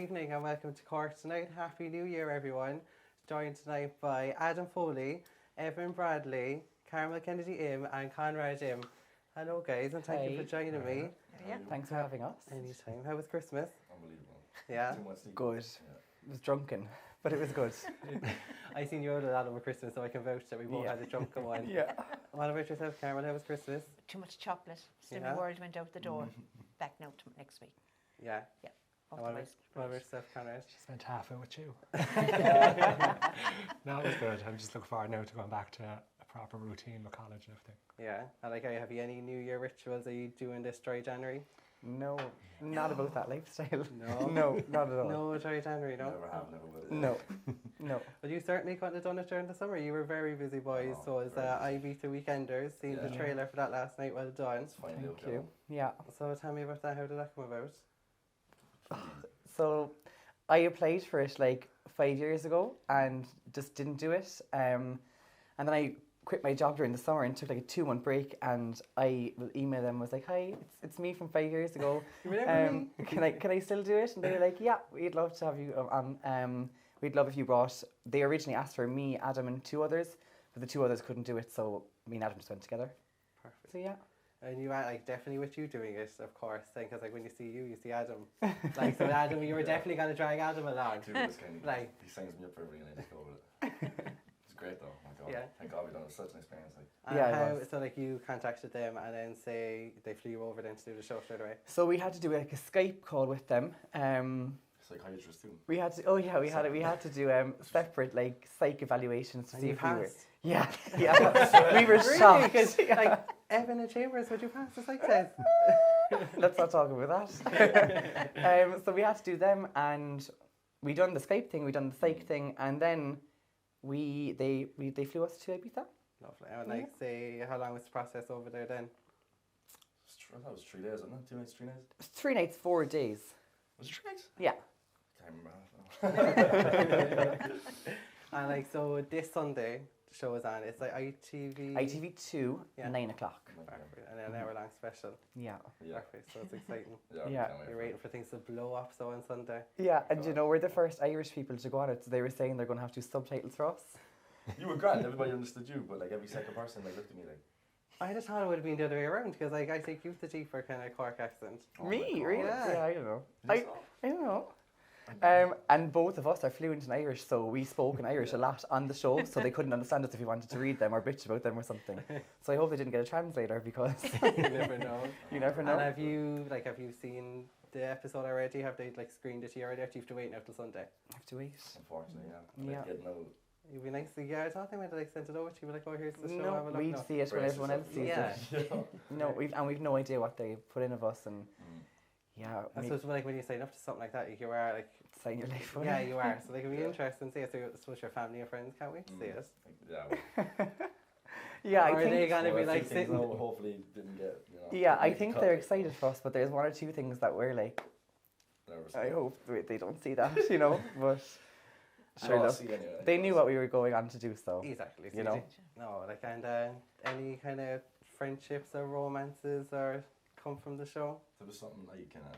Good evening and welcome to Cork Tonight. Happy New Year, everyone. Joined tonight by Adam Foley, Evan Bradley, Carmel Kennedy Im, and Conrad Im. Hello, guys, and thank you for joining me. Yeah, thanks for having us. Anytime. How was Christmas? Unbelievable. Yeah. Too much sleep. Good. It was drunken, but it was good. I seen you out a lot over Christmas, so I can vouch that we both Yeah. had a drunken one. Yeah. What about yourself, Carmel? How was Christmas? Too much chocolate. Slimming Yeah. World went out the door. Back now to next week. Yeah. And what about Otherwise, yourself, Conrad? Spent half it with you. No, it was good. I'm just looking forward now to going back to a proper routine with college and everything. Yeah. And like, have you any New Year rituals? Are you doing this dry January? No, not about that lifestyle. No. No, not at all. No dry January, no? Never have, never will. No, no. Well, you certainly couldn't have done it during the summer. You were very busy, boys. Oh, So as very Ibiza Weekenders, seen the Yeah. trailer for that last night. Well done. It's fine. Thank you. Yeah. So tell me about that. How did that come about? So I applied for it like 5 years ago and just didn't do it. And then I quit my job during the summer and took like a 2 month break. And I will email them. Was like, hi, it's me from 5 years ago. You remember me? Can I still do it? And they were like, yeah, we'd love to have you on. We'd love if you brought. They originally asked for me, Adam, and 2 others, but the 2 others couldn't do it, so me and Adam just went together. Perfect. So yeah. And you are like definitely with you doing it, of course. Because like when you see you, you see Adam. Like so, Adam, you were definitely gonna drag Adam along. Too much kind of, Like- he signs me up for everything and I just go with it. It's great though. My God. Yeah. Thank God we done it. Such an experience. Like, And Yeah, it how, was. so like you contacted them and then say they flew you over then to do the show straight away. So we had to do like a Skype call with them. psychiatrist too. We had to. We had to do separate like psych evaluations to And see you if we were. passed. Yeah, yeah. We were Really? shocked. 'Cause, Yeah. like Evan and Chambers, would you pass the psych test? Let's not talk about that. So we had to do them, and we done the Skype thing, we done the psych thing, and then they flew us to Ibiza. Lovely. And like say how long was the process over there then? I thought it was 3 days, wasn't it? 2 nights, 3 days? 3 nights, 4 days. Was it 3 nights? Yeah. Can't remember. And like so this Sunday the show is on. It's like ITV. ITV2, Yeah. 9 o'clock. Perfect. And an hour long special. Yeah. Yeah. Perfect. So it's exciting. Yeah. Yeah. Can't wait You're for it. waiting for things to blow up so on Sunday. Yeah, and you know, we're the first Irish people to go on it, so they were saying they're going to have to do subtitles for us. You were grand. Everybody understood you, but like every second person like looked at me like. I just thought it would have been the other way around because like I think you've the deeper kind of Cork accent. Oh my Me? God. Really? Yeah. Yeah, I don't know. You think I don't know. And both of us are fluent in Irish, so we spoke in Irish a lot on the show, so they couldn't understand us if we wanted to read them or bitch about them or something. So I hope they didn't get a translator because You never know. you never know. And have you seen the episode already? Have they like screened it to you already? Or do you have to wait now till Sunday? I have to wait. Unfortunately, yeah. Yeah. Like, getting out. It'd be nice to, yeah, I thought they might have like sent it over to you, but like, oh, here's the show, have a No, look we'd now. see it when Brace everyone else sees yourself. it. Yeah. No, we've no idea what they put in of us, and yeah, I suppose like when you sign up to something like that, you are like, sign your life away. yeah, you are. So like, it'd be Yeah. interesting to see it. So I suppose your family and friends can't wait to see it. Yeah. Yeah, Or I are they think. gonna Well, be a like few things sitting? now hopefully didn't get, you know. Yeah, I didn't think cut, they're like, excited for us, but there's 1 or 2 things that we're like, nervous. I hope they don't see that, you know. But sure, No, look, see anyway. they knew what we were going on to do, so Exactly. So you know. No, like, and any kind of friendships or romances or come from the show? There was something like kind of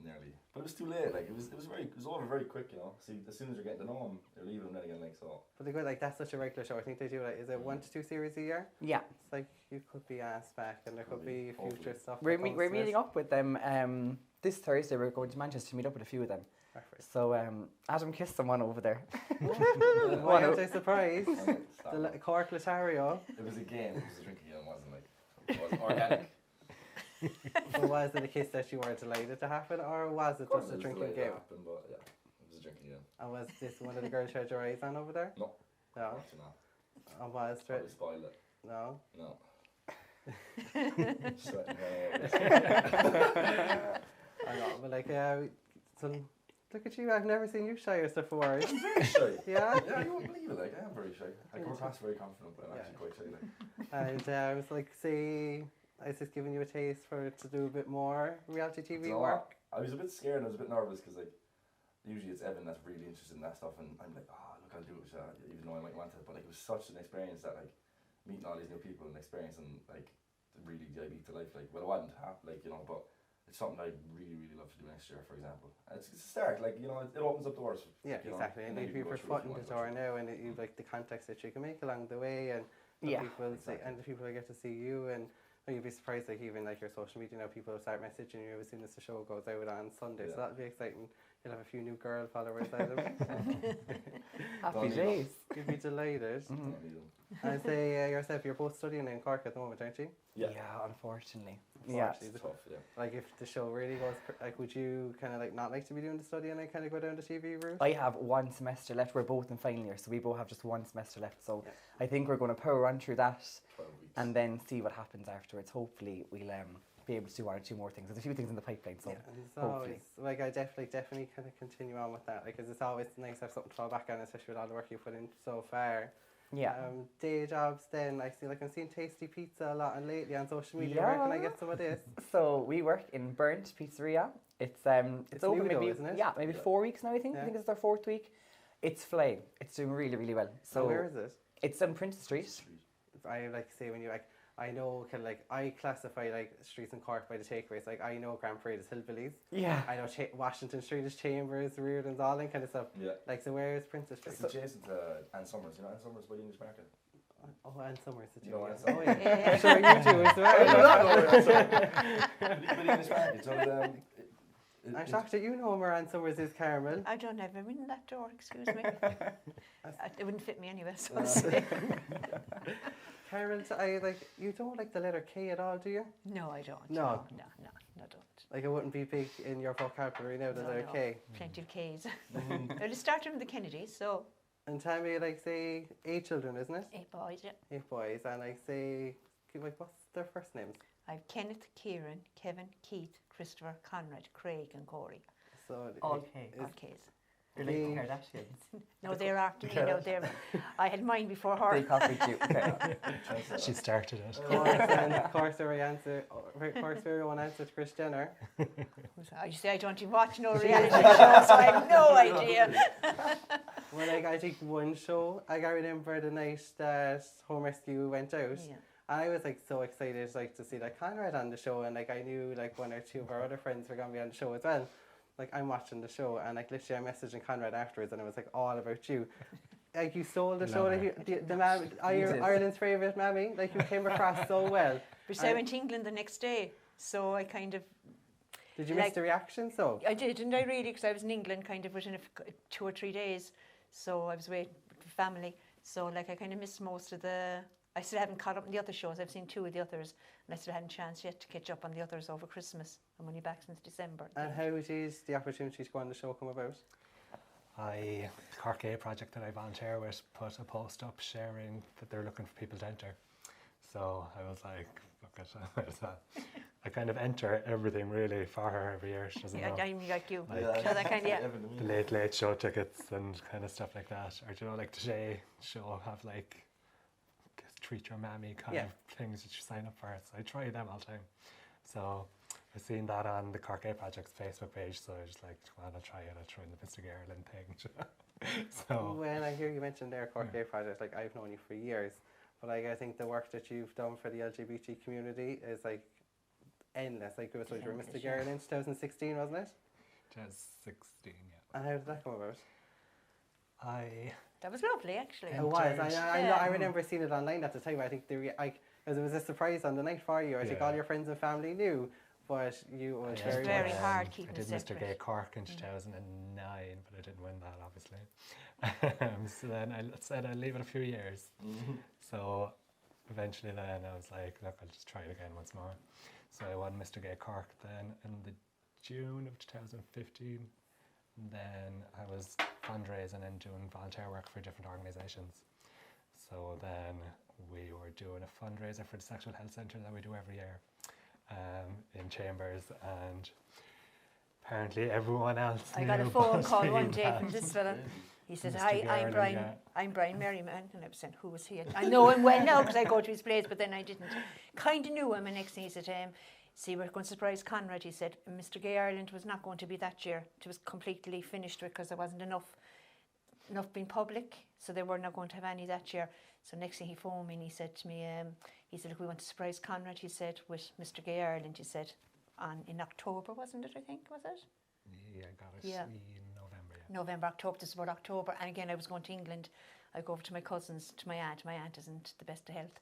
nearly, but it was too late. Like it was over very quick, you know. See, as soon as you're getting to know them, you're leaving them then again. Like so. But they go like that's such a regular show. I think they do like is it 1 to 2 series a year? Yeah, It's like you could be asked back, and there could Could be be, hopefully. future stuff. we're that comes we're from it. meeting up with them this Thursday. We're going to Manchester to meet up with a few of them. Perfect. So Adam kissed someone over there. Why aren't I surprised? And The Cork Latario. it was a game. It was a drinking game. It wasn't like it wasn't organic. Or was it a kiss that you were delighted to happen, or was it Of course, just a it was drinking delayed to game? happen, but yeah, it was a drinking game. And was this one of the girls you had your eyes on over there? No. No. Actually, no. And was Probably it? spoiled it. No. No. Sweating all over. I know, but like, so look at you. I've never seen you shy of stuff for words. I'm very shy. Yeah. Yeah, you won't believe it. Like I am very shy. I come across very confident, but I'm Yeah. actually quite shy. Like. And I was like, say, I was just giving you a taste for to do a bit more reality TV Do you know work. what? I was a bit scared and I was a bit nervous because like usually it's Evan that's really interested in that stuff and I'm like, look, I'll do it, even though I might want it. But like it was such an experience that like meeting all these new people and experiencing like really the Ibiza life. Like, well, I wasn't half like, you know, but it's something I really, really love to do next year, for example. And it's a start, like, you know, it opens up doors. Yeah, you know, exactly. And then if you you can put go through foot if you in the want to go door through. now, and you like the contacts that you can make along the way, and the Yeah, people exactly. and the people who get to see you, and you'd be surprised, like even like your social media now, people start messaging you as soon as the show goes out on Sunday. So Yeah. that'll be exciting. You'll have a few new girl followers out of it. happy Don't need days. You'd be delighted. Mhm. Don't need them. And say yourself, you're both studying in Cork at the moment, aren't you? Yeah. Unfortunately. Unfortunately, It's tough, yeah. Like if the show really goes, like, would you kind of like not like to be doing the study and then kind of go down the TV route? I have 1 semester left. We're both in final year, so we both have just 1 semester left. So Yeah. I think we're going to power on through that 12 weeks. and then see what happens afterwards. Hopefully, we'll be able to do 1 or 2 more things. There's a few things in the pipeline, so Yeah, and it's hopefully. always like I definitely kind of continue on with that, because it's always nice to have something to fall back on, especially with all the work you put in so far. yeah. Day jobs, then I'm seeing Tasty Pizza a lot and lately on social media. Where can I Yeah. get some of this? So we work in Burnt Pizzeria. It's It's open new though, maybe isn't it? yeah, maybe Yeah. 4 weeks now. I think Yeah. it's our 4th week. It's flying. It's doing really, really well. So So where is it? it's on Princess Street. I like to say when you like, I know kind of like I classify like streets in Cork by the takeaways. Like I know Grand Parade is Hillbillies. Yeah. I know Washington Street is Chambers, Reardon's, all that kind of stuff. Yeah. Like so, where is Princess Street? It's adjacent to Ann Summers. You know Ann Summers by the English market? Oh, and Summers. You know Ann Oh Summers? yeah. Sure, you do as I do well. not know Ann Summers. By the English market. So, I'm shocked that you know where Ann Summers is, Carmel. I don't have in that door, excuse me. It wouldn't fit me anyway, so Uh, Carmel, I like you don't like the letter K at all, do you? no, I don't. No. No, I don't. Like it wouldn't be big in your vocabulary now, the No, letter no. K. Plenty of Ks. Well, it started with the Kennedys, so And tell me, like, say 8 children, isn't it? 8 boys, yeah. 8 boys, and like say, like, what's their first names? I've Kenneth, Kieran, Kevin, Keith, Christopher, Conrad, Craig and Corey. So All it- K. is- All Ks. They're like They- the Kardashians. No, they're after me. No, they're. I had mine before her. They copied you. Okay. She started it. Of course, and of course, our own answer to Kris Jenner. You say I don't even watch no reality show, so I have no idea. Well, like, I think one show, like, I remember the night that Home Rescue went out. Yeah. And I was like so excited like to see like Conrad on the show, and like I knew like 1 or 2 of our other friends were gonna be on the show as well. Like I'm watching the show, and like literally I'm messaging Conrad afterwards, and it was like all about you. Like you stole the show, like the man, did. Ireland's favourite mammy. Like you came across so well. But I went to England the next day, so I kind of. Did you miss Like- the reaction? So I did, didn't I really? Because I was in England kind of within 2 or 3 days, so I was away with family. So like I kind of missed most of the. I still haven't caught up on the other shows. I've seen 2 of the others, and I still hadn't a chance yet to catch up on the others over Christmas. I'm only back since December. and how did the opportunity to go on the show come about? The Cork A project that I volunteer with put a post up sharing that they're looking for people to enter. So I was like, look at that. I kind of enter everything really for her every year. She doesn't Yeah, know. I'm like you. Like- So that kind of, yeah. The late show tickets and kind of stuff like that. Or do you know, like today show have like treat your mammy kind Yeah. of things that you sign up for. So I try them all the time. So I seen that on the Cork A Project's Facebook page, so I was just like, come on, I'll try it. I'll try the Mr. Ireland thing. So When I hear you mention their Cork Day project, like I've known you for years, but like I think the work that you've done for the LGBT community is like endless. Like it was like your Endless, Mystic yeah. Ireland 2016, wasn't it? just 16, yeah. And how did that come about? That was lovely, actually. It was. I know. Yeah. I remember seeing it online at the time. I think as it was a surprise on the night for you. I think Yeah. all your friends and family knew, but you was I was very, very much- hard I keeping did it Mr. Gay separate. Cork in 2009, but I didn't win that, obviously. So then I said I'd leave it a few years. So eventually then I was like, look, I'll just try it again once more. So I won Mr. Gay Cork then in the June of 2015. And then I was fundraising and doing volunteer work for different organisations. So then we were doing a fundraiser for the Sexual Health Centre that we do every year in Chambers, and apparently everyone else I got a knew phone about call me one day that. from this fella. He said, Mr. "Hi, I'm Garland, Brian. yeah. I'm Brian Merriman," and I was saying, "Who was he?" I know him well now because I go to his place, but then I didn't. Kind of knew him, and next thing he said, "See, we're going to surprise Conrad." He said, "Mr. Gay Ireland was not going to be that year. It was completely finished because there wasn't enough being public, so they were not going to have any that year." So next thing he phoned me and he said to me, "Look, we want to surprise Conrad." He said, "With Mr. Gay Ireland." He said, in October, wasn't it? I think was it Yeah, got it Yeah. in November. Yeah. November, October. This is about October. And again, I was going to England. I go over to my cousins, to my aunt. My aunt isn't the best of health.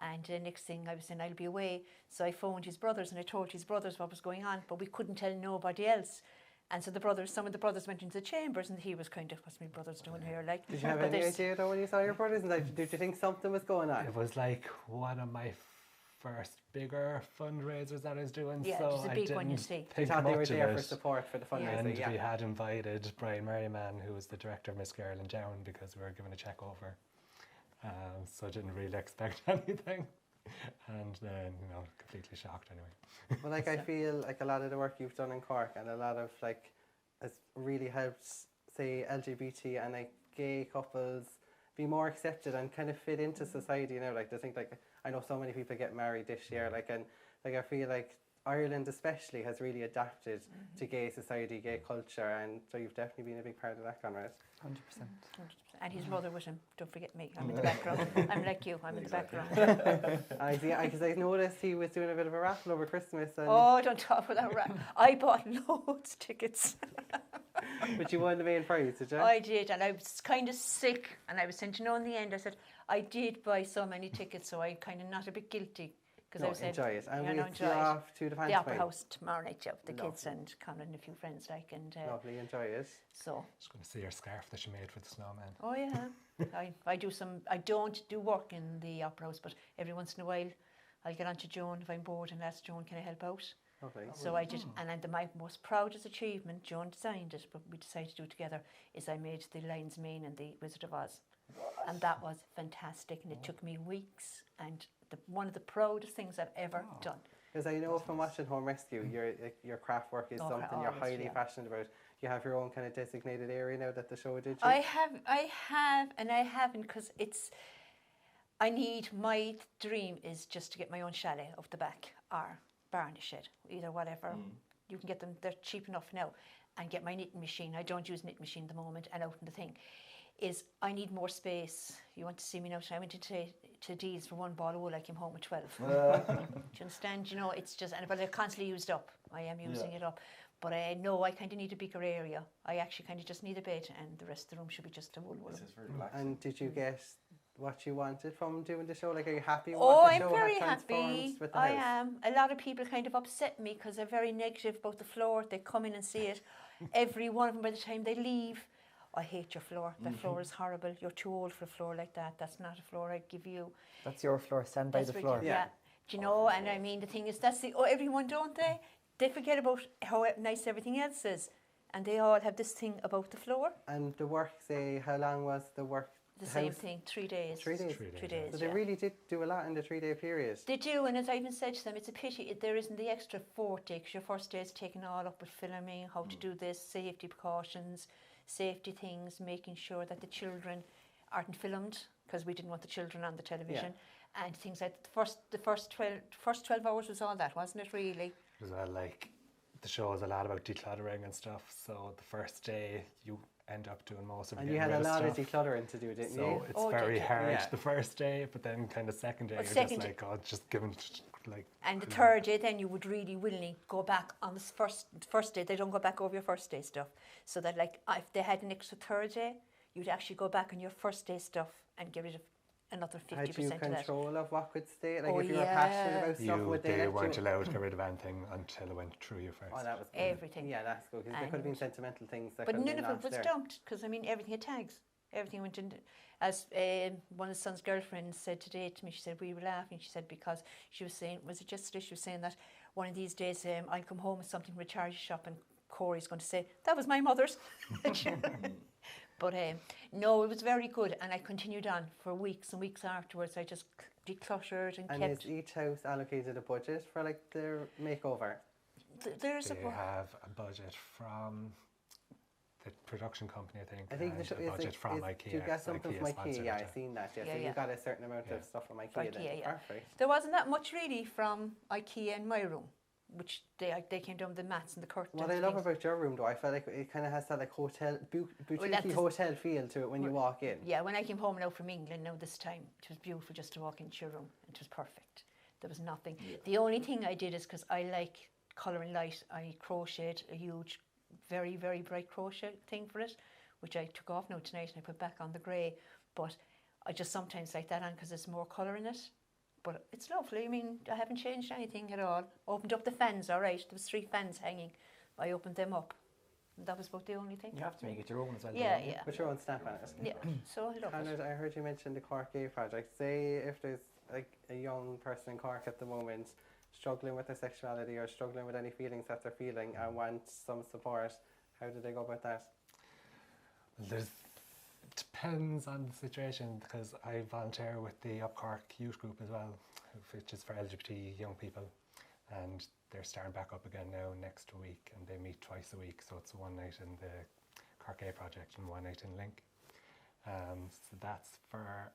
And the next thing I was saying, I'll be away. So I phoned his brothers and I told his brothers what was going on, but we couldn't tell nobody else. And so some of the brothers went into the chambers, and he was kind of, what's my brothers doing here? Like, Did you have but any there's- idea though when you saw your brothers? And like, did you think something was going on? It was like one of my first bigger fundraisers that I was doing. Yeah, so it was a I big one, you didn't see. You think thought they were much of there it. for support for the fundraiser, And yeah. we had invited Brian Merriman, who was the director of Miss Girl in Down, because we were giving a check over. So I didn't really expect anything. And then, completely shocked anyway. But like I feel like a lot of the work you've done in Cork and a lot of like has really helped, say, LGBT and like gay couples be more accepted and kind of fit into society now. Like I think like I know so many people get married this year, like, and like I feel like Ireland especially has really adapted to gay society, gay culture, and so you've definitely been a big part of that, Conrad. 100%. And his brother with him. Don't forget me. I'm in the background. I'm like you. I'm in the Exactly. background. Because I noticed he was doing a bit of a raffle over Christmas, and Oh, don't talk about that. I bought loads of tickets. but you won the main prize, did you? I did, and I was kind of sick. And I was saying, in the end, I said, I did buy so many tickets, so I'm kind of not a bit guilty. Because No, I said, enjoy it. And yeah, no, you're enjoy it. off to the The Pantomime. Opera House tomorrow night, yeah, with the kids Lovely. and Conrad and a few friends, like, and Lovely, enjoy it. so. Just going to see your scarf that you made for the snowman. Oh yeah, I do some. I don't do work in the Opera House, but every once in a while, I'll get on to Joan if I'm bored and ask Joan, can I help out? Lovely. So I did, and then my most proudest achievement, Joan designed it, but we decided to do it together, is I made the Lion's Mane and the Wizard of Oz. And that was fantastic, and it took me weeks, and one of the proudest things I've ever done. Because I know from watching Home Rescue, your craft work is Oh, something you're always, highly yeah. passionate about. You have your own kind of designated area now that the show did you? I have, and I haven't, because my dream is just to get my own chalet off the back, or barn shed, either whatever. You can get them, they're cheap enough now, and get my knitting machine. I don't use knitting machine at the moment, and out in the thing is I need more space. You want to see me now? I went to Deeds for one ball of wool. I came home with 12. Do you understand? It's just, but they're constantly used up. I am using it up. But I know I kind of need a bigger area. I actually kind of just need a bed, and the rest of the room should be just a wool. This is very relaxing. And did you get what you wanted from doing the show? Like, are you happy with Oh, what the I'm show very had happy. transformed with the I house? am. A lot of people kind of upset me because they're very negative about the floor. They come in and see it. Every one of them, by the time they leave, I hate your floor. That floor is horrible. You're too old for a floor like that. That's not a floor I'd give you. That's your floor. Stand by That's the what floor. Yeah. Do you know? And I mean, the thing is, everyone, don't they? They forget about how nice everything else is. And they all have this thing about the floor. And the work, say, how long was the work? The house? same thing, 3 days. 3 days. 3 days. 3 days, So they yeah. really did do a lot in the 3-day period. They do, and as I even said to them, it's a pity there isn't the extra 4th day, because your first day is taken all up with filming, how to do this, safety precautions, safety things, making sure that the children aren't filmed, because we didn't want the children on the television, and things like the first 12 hours was all that, wasn't it, really? As well, like, the show is a lot about decluttering and stuff. So the first day, you end up doing most of it. And you had a lot of decluttering to do, didn't So you? it's Oh, very did you? hard Yeah. the first day, but then kind of second day, But you're second just day- like, oh, just giving, like... And the third day, then you would really willingly go back on the first day. They don't go back over your first day stuff. So that, like, if they had an extra third day, you'd actually go back on your first day stuff and get rid of another 50% Had you of that. control of what could stay? Like, Oh, if you were passionate about stuff, would they They let weren't you? allowed to get rid of anything until it went through you first. Oh, that was good. Everything. Yeah, that's good, because there could have been And- sentimental things that But could have none been of it lost was there. dumped, because I mean everything had tags. Everything went in. As one of the son's girlfriends said today to me, she said we were laughing. She said because she was saying, was it yesterday? She was saying that one of these days I'll come home with something from a charity shop and Corey's going to say that was my mother's. But no, it was very good, and I continued on for weeks and weeks afterwards. I just decluttered and And kept. is each house allocated a budget for like their makeover? There's a They have a budget from the production company, I think. I think the and show a is budget from IKEA. Do you get something from IKEA? sponsored Yeah, it. I've seen that. Yeah, Yeah, so yeah. you got a certain amount of stuff from IKEA. then. IKEA, yeah. Perfect. There wasn't that much really from IKEA in my room, which they came down with the mats and the curtains. What I and love things. about your room, though, I feel like it kind of has that like hotel, boutique that's- hotel feel to it when you walk in. Yeah, when I came home now from England, now this time, it was beautiful just to walk into your room. It was perfect. There was nothing. The only thing I did is because I like colouring light. I crocheted a huge, very, very bright crochet thing for it, which I took off now tonight and I put back on the grey. But I just sometimes like that on because there's more colour in it. But it's lovely. I mean, I haven't changed anything at all. Opened up the fans, all right. There was 3 fans hanging. I opened them up. And that was about the only thing. You have to make it your own as well. Yeah, don't you? yeah. Put your own stamp on it. Yeah, so I love And it. I heard you mention the Cork Gay Project. Say if there's like a young person in Cork at the moment struggling with their sexuality or struggling with any feelings that they're feeling and want some support, how do they go about that? Well, depends on the situation, because I volunteer with the Up Cork Youth Group as well, which is for LGBT young people, and they're starting back up again now next week, and they meet twice a week, so it's one night in the Cork Gay Project and one night in Link. So that's for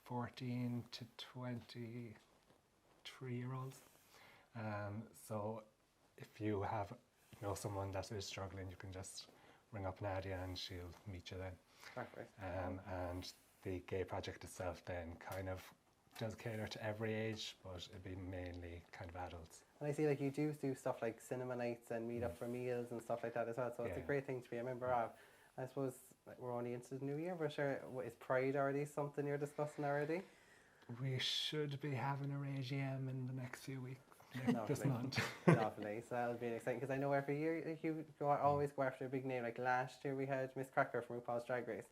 14 to 23-year-olds. So if you know someone that is struggling, you can just ring up Nadia and she'll meet you then. Perfect. And the Gay Project itself then kind of does cater to every age, but it'd be mainly kind of adults. And I see like you do stuff like cinema nights and meet up for meals and stuff like that as well, so it's a Yeah. great thing to be a member of. I suppose like, we're only into the new year, but sure, is Pride already something you're discussing already? We should be having our AGM in the next few weeks, this Lovely. month. Lovely, so that'll be exciting because I know every year like, you always go after a big name. Like last year we had Miss Cracker from RuPaul's Drag Race,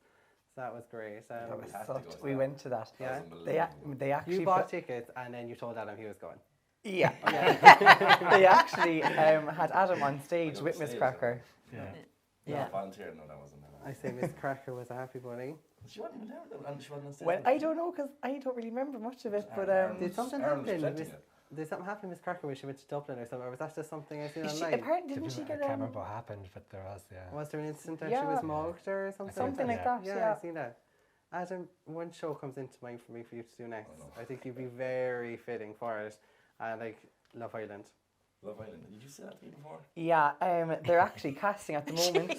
so that was great. That was We had to go such. to We that. went to that. Yeah. They actually You bought tickets and then you told Adam he was going. Yeah. They actually had Adam on stage Like with on Miss stage, Cracker. Yeah. Yeah. Volunteering, no, that wasn't. I say Miss Cracker was a happy bunny. She wasn't even there, and she wasn't on stage. Well, I don't know because I don't really remember much of it, but Did something Aaron was happen? presenting Miss- it. Did something happen to Miss Cracker when she went to Dublin or something, or was that just something I seen she, online? apparently didn't she I get can't remember what happened, but there was, yeah. Was there an incident that she Yeah. was mugged or something? something like Yeah. that? Yeah, Yeah. I seen that. Adam, one show comes into mind for me for you to do next. Oh, no. I think you'd be very fitting for it. Like Love Island. Love Island. Did you say that to me before? Yeah, they're actually casting at the moment.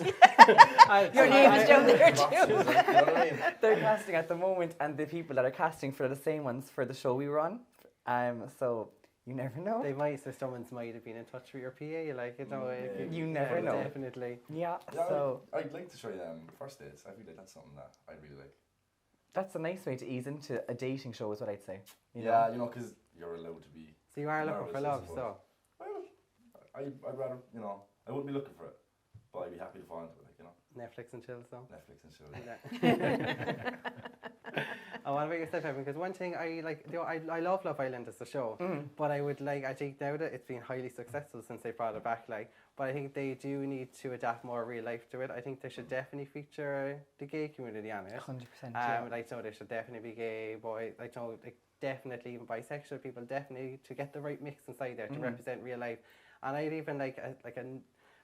Your name is down there Boxes, too. you know what I mean? They're casting at the moment, and the people that are casting for the same ones for the show we were on. So you never know. They might, so someone might have been in touch with your PA, like, you know. Yeah. if You never know. Definitely. Yeah, Yeah, so I'd like to try first dates. I feel like that's something that I'd really like. that's a nice way to ease into a dating show, is what I'd say. You Yeah, know? you know, because you're allowed to be. So you are looking for Nervous, I love, suppose. so. Well, I'd rather, you know, I wouldn't be looking for it, but I'd be happy to fall into it, like, you know, Netflix and chill, so. Netflix and chill. Yeah. Oh, what about yourself, Evan? Because one thing I like, you know, I love Love Island as a show, but I would like, I think now that it's been highly successful since they brought it back, like, but I think they do need to adapt more real life to it. I think they should definitely feature the gay community on it. 100%. Yeah. Like, so there should definitely be gay, boy, like, no, like, definitely even bisexual people, definitely to get the right mix inside there to represent real life. And I'd even like,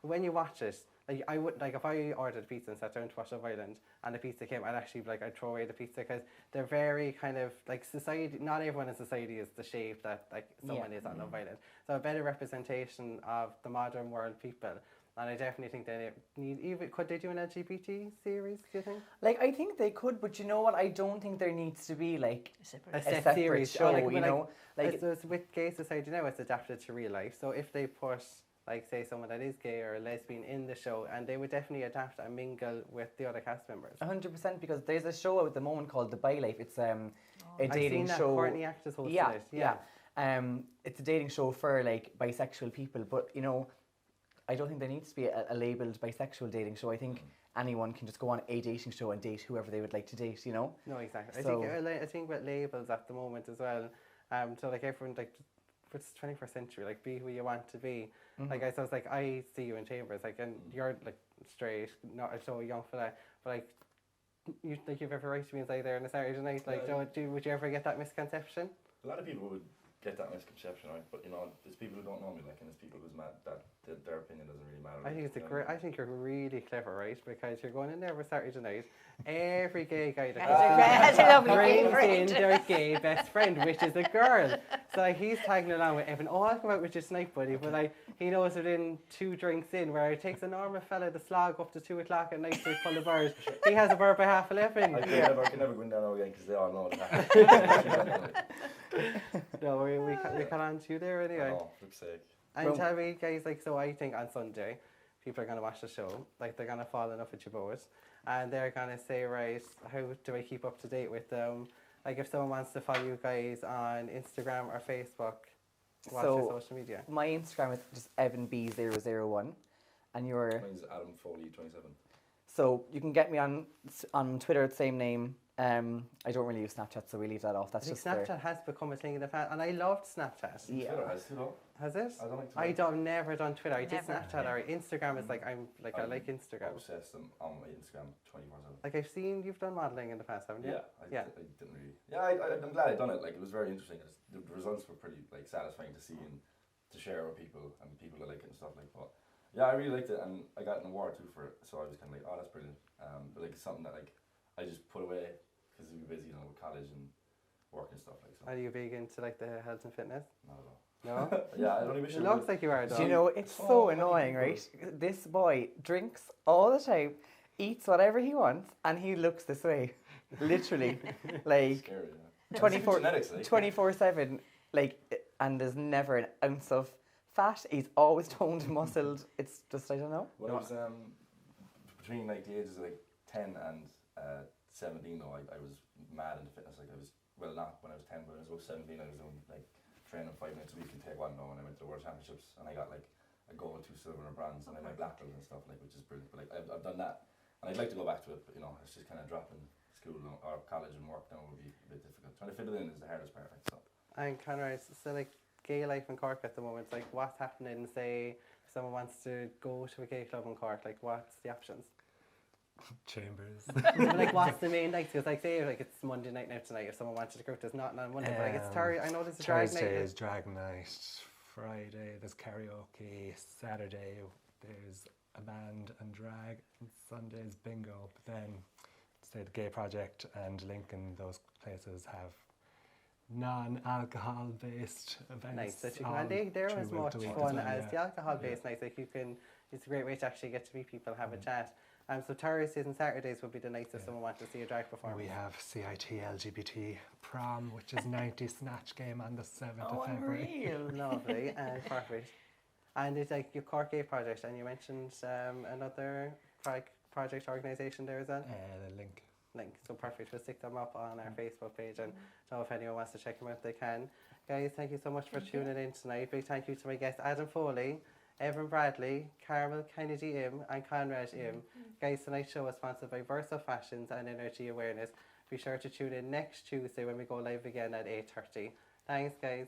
when you watch it, like I would like if I ordered pizza and sat down to watch Love Island and the pizza came, I'd actually like I'd throw away the pizza because they're very kind of like society. Not everyone in society is the shape that like someone is on Love Island. So a better representation of the modern world people. And I definitely think they need even could they do an LGBT series? Do you think Like, I think they could, but you know what? I don't think there needs to be like Separate. a a set separate series show. like, you but, know, like it's with gay society now, it's adapted to real life. So if they put like say someone that is gay or a lesbian in the show, and they would definitely adapt and mingle with the other cast members. 100%, because there's a show at the moment called The Bi Life. It's a I've dating seen that show. Courtney Act is hosting Yeah, it. yeah. It's a dating show for like bisexual people, but you know, I don't think there needs to be a labelled bisexual dating show. I think anyone can just go on a dating show and date whoever they would like to date. You know. No, exactly. So- I think with labels at the moment as well. So like everyone like. It's 21st century, like be who you want to be. Like I suppose, like I see you in Chambers, like and you're like straight, not so young fella, but like you like you've every right to be inside there on a Saturday night. Like, would you ever get that misconception? A lot of people would get that misconception, right? But you know, there's people who don't know me, like, and there's people who's mad that their opinion doesn't really matter. I think it's a you know? great. I think you're really clever, right? Because you're going in there for Saturday night. Every gay guy that Has a lovely gay brings in friend. their gay best friend, which is a girl. So like, he's tagging along with Evan. Oh, I'll come out with your snipe buddy, but like he knows within 2 drinks in, where it takes a normal fella to slog up to 2 o'clock at night to full of bars. He has a bar by 11:30. I can never go in there now again because they all know that. No, we caught on to you there anyway. Oh, flip's sake. And Well- tell me, guys, like, so I think on Sunday, people are going to watch the show, like, they're going to fall in love with your boat, and they're going to say, right, how do I keep up to date with them? Like, if someone wants to follow you guys on Instagram or Facebook, what's your So- social media? My Instagram is just evanb001, and your Mine's Adam Foley 27. so you can get me on Twitter at the same name. I don't really use Snapchat, so we leave that off. I That's think just there. Snapchat has become a thing in the past, and I loved Snapchat. Yeah. Twitter has too, though. Has it? I don't like I Twitter. don't never done Twitter. I did Never. Snapchat or Instagram is like I like Instagram. Obsessed. I'm on my Instagram 24/7. Like I've seen you've done modelling in the past, haven't you? Yeah, I didn't really. Yeah, I'm glad I'd done it. Like, it was very interesting. The results were pretty like satisfying to see and to share with people and people that like it and stuff like. But yeah, I really liked it, and I got an award too for it. So I was kind of like, oh, that's brilliant. But like, it's something that like I just put away because we were busy, you know, with college and work and stuff like. So Are you big into like the health and fitness? not at all. No. Yeah, I don't even. It looks like you are, Do though. you know, it's Oh, so many annoying, people. right? This boy drinks all the time, eats whatever he wants, and he looks this way. Literally. Like, Scary. Yeah. 24 genetics, like. 24/7, like, and there's never an ounce of fat. He's always toned, muscled. It's just, I don't know. When I was between like the ages of like 10 and 17 though, I was mad into fitness. Like, I was, well, not when I was 10, but when I was about 17, I was doing like training 5 minutes a week in Taekwondo, and I went to the World Championships, and I got like a gold, 2 silver and a bronze, and I had my black belt and stuff, like, which is brilliant. But like, I've done that, and I'd like to go back to it, but you know, it's just kind of dropping school or college and work now would be a bit difficult. Trying to fit it in is the hardest part, like, so. And Conrad, so like gay life in Cork at the moment, like what's happening? Say if someone wants to go to a gay club in Cork, like what's the options? Chambers. Like what's the main nights? Because like say like it's Monday night now tonight. If someone wanted to go, there's not on Monday, but like it's Thursday. I know there's a drag night. Thursday is drag night. Friday there's karaoke. Saturday there's a band and drag. And Sunday is bingo. But then, say the Gay Project and Lincoln, those places have non-alcohol based events. Nights that you on can. They're as 2 much weeks a week fun well, as yeah. the alcohol-based nights. Like you can, it's a great way to actually get to meet people, have a chat. So Thursdays and Saturdays would be the nights if someone wanted to see a drag performance. We have CIT LGBT prom, which is 90 Snatch Game on the 7th Oh, of February. Lovely and perfect. And it's like your Cork Gay Project, and you mentioned another project organisation there as well. The link. Link. So perfect. We'll stick them up on our Facebook page, and know if anyone wants to check them out, they can. Guys, thank you so much for tuning in tonight. Big thank you to my guests Adam Foley, Evan Bradley, Carmel Kennedy Im, and Conrad Im. Guys, tonight's show is sponsored by Versa Fashions and Energy Awareness. Be sure to tune in next Tuesday when we go live again at 8:30. Thanks, guys.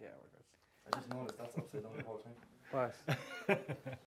Yeah, we're good. I just noticed that's upside down the whole time. What?